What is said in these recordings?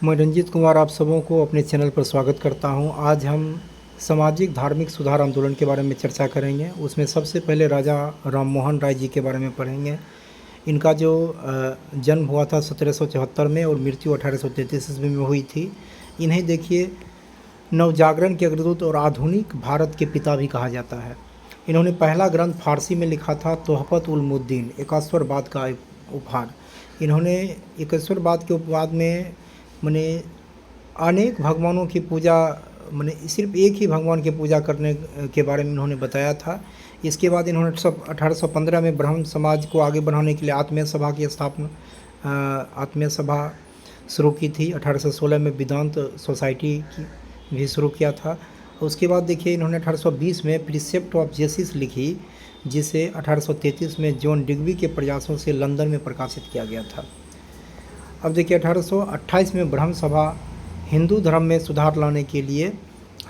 मैं रंजीत कुमार आप सबों को अपने चैनल पर स्वागत करता हूं। आज हम सामाजिक धार्मिक सुधार आंदोलन के बारे में चर्चा करेंगे। उसमें सबसे पहले राजा राम मोहन राय जी के बारे में पढ़ेंगे। इनका जो जन्म हुआ था 1774 में और मृत्यु 1833 ईस्वी में हुई थी। इन्हें देखिए नवजागरण के अग्रदूत और आधुनिक भारत के पिता भी कहा जाता है। इन्होंने पहला ग्रंथ फारसी में लिखा था तोहफत उल मुद्दीन, एकाश्वरवाद का उपहार। इन्होंने एकाश्वरवाद के उपवाद में माने अनेक भगवानों की पूजा, माने सिर्फ एक ही भगवान की पूजा करने के बारे में इन्होंने बताया था। इसके बाद इन्होंने 1815 में ब्राह्मण समाज को आगे बढ़ाने के लिए आत्मीय सभा की स्थापना आत्मीय सभा शुरू की थी। 1816 में वेदांत सोसाइटी की भी शुरू किया था। उसके बाद देखिए इन्होंने 1820 में प्रिसेप्ट ऑफ जेसिस लिखी, जिसे 1833 में जॉन डिग्बी के प्रयासों से लंदन में प्रकाशित किया गया था। अब देखिए 1828 में ब्रह्म सभा हिंदू धर्म में सुधार लाने के लिए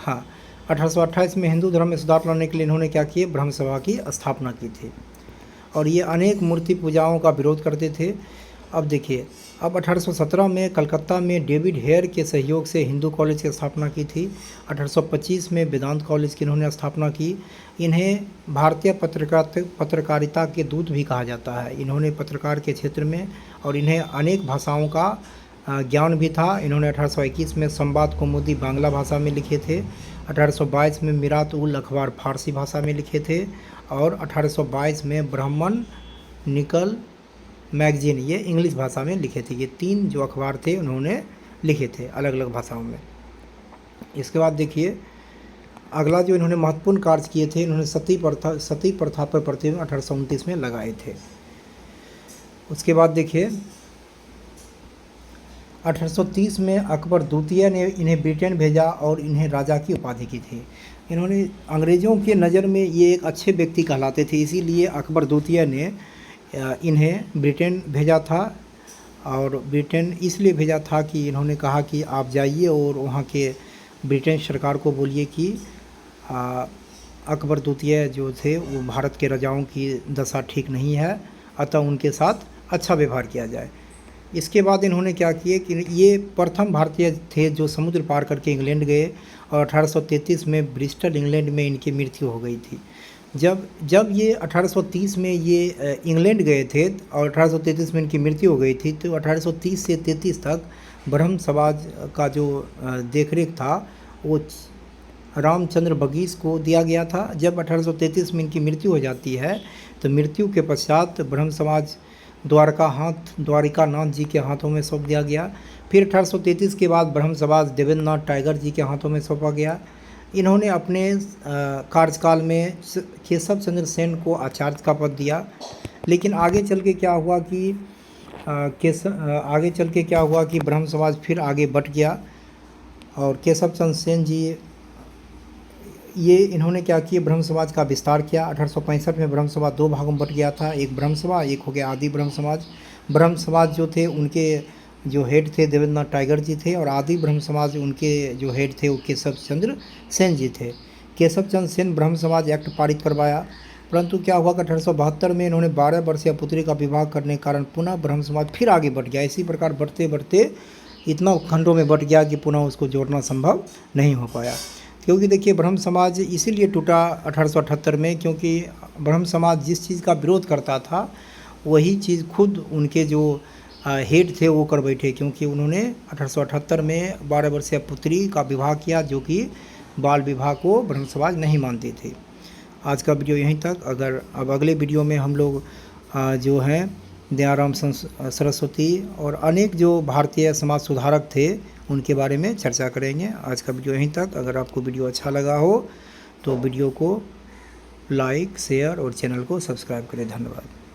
1828 में हिंदू धर्म में सुधार लाने के लिए इन्होंने क्या किए, ब्रह्म सभा की स्थापना की थी। और ये अनेक मूर्ति पूजाओं का विरोध करते थे। अब देखिए अब 1817 में कलकत्ता में डेविड हेयर के सहयोग से हिंदू कॉलेज की स्थापना की थी। 1825 में वेदांत कॉलेज की इन्होंने स्थापना की। इन्हें भारतीय पत्रकारिता के दूत भी कहा जाता है। इन्होंने पत्रकार के क्षेत्र में और इन्हें अनेक भाषाओं का ज्ञान भी था। इन्होंने 1821 में संवाद कौमुदी बांग्ला भाषा में लिखे थे। 1822 में मिरात उल अखबार फारसी भाषा में लिखे थे। और 1822 में ब्राह्मण निकल मैगजीन ये इंग्लिश भाषा में लिखे थे। ये 3 जो अखबार थे उन्होंने लिखे थे अलग अलग भाषाओं में। इसके बाद देखिए अगला जो इन्होंने महत्वपूर्ण कार्य किए थे, इन्होंने सती प्रथा पर प्रतिबंध 1829 में लगाए थे। उसके बाद देखिए 1830 में अकबर द्वितीय ने इन्हें ब्रिटेन भेजा और इन्हें राजा की उपाधि की थी। इन्होंने अंग्रेज़ों के नज़र में ये एक अच्छे व्यक्ति कहलाते थे, इसीलिए अकबर द्वितीय ने इन्हें ब्रिटेन भेजा था। और ब्रिटेन इसलिए भेजा था कि इन्होंने कहा कि आप जाइए और वहाँ के ब्रिटेन सरकार को बोलिए कि अकबर द्वितीय जो थे वो भारत के राजाओं की दशा ठीक नहीं है, अतः उनके साथ अच्छा व्यवहार किया जाए। इसके बाद इन्होंने क्या किए कि ये प्रथम भारतीय थे जो समुद्र पार करके इंग्लैंड गए और 1833 में ब्रिस्टल इंग्लैंड में इनकी मृत्यु हो गई थी। जब ये 1830 में ये इंग्लैंड गए थे और 1833 में इनकी मृत्यु हो गई थी, तो 1830 से 33 तक ब्रह्म समाज का जो देखरेख था वो रामचंद्र बगीश को दिया गया था। जब 1833 में इनकी मृत्यु हो जाती है तो मृत्यु के पश्चात ब्रह्म समाज द्वारिकानाथ जी के हाथों में सौंप दिया गया। फिर 1833 के बाद ब्रह्म समाज देवेंद्र नाथ टाइगर जी के हाथों में सौंपा गया। इन्होंने अपने कार्यकाल में केशव चंद्र सेन को आचार्य का पद दिया। लेकिन आगे चल के क्या हुआ कि ब्रह्म समाज फिर आगे बढ़ गया और केशव चंद्र सेन जी ये इन्होंने क्या किया, ब्रह्म समाज का विस्तार किया। 1865 में ब्रह्म समाज 2 भागों में बट गया था, एक ब्रह्म सभा, एक हो गया आदि ब्रह्म समाज। ब्रह्म समाज जो थे उनके जो हेड थे देवेंद्र नाथ टाइगर जी थे और आदि ब्रह्म समाज उनके जो हेड थे वो केशव चंद्र सेन जी थे। केशव चंद्र सेन ब्रह्म समाज एक्ट पारित करवाया, परंतु क्या हुआ कि 1872 में इन्होंने 12 वर्षीय पुत्री का विवाह करने के कारण पुनः ब्रह्म समाज फिर आगे बढ़ गया। इसी प्रकार बढ़ते बढ़ते इतना खंडों में बढ़ गया कि पुनः उसको जोड़ना संभव नहीं हो पाया। क्योंकि देखिए ब्रह्म समाज इसीलिए टूटा 1878 में, क्योंकि ब्रह्म समाज जिस चीज़ का विरोध करता था वही चीज़ खुद उनके जो हेड थे वो कर बैठे। क्योंकि उन्होंने 1878 में 12 वर्षीय पुत्री का विवाह किया, जो कि बाल विवाह को ब्रह्म समाज नहीं मानते थे। आज का वीडियो यहीं तक। अब अगले वीडियो में हम लोग जो हैं दयाराम सरस्वती और अनेक जो भारतीय समाज सुधारक थे उनके बारे में चर्चा करेंगे। आज का वीडियो यहीं तक। अगर आपको वीडियो अच्छा लगा हो तो वीडियो को लाइक, शेयर और चैनल को सब्सक्राइब करें। धन्यवाद।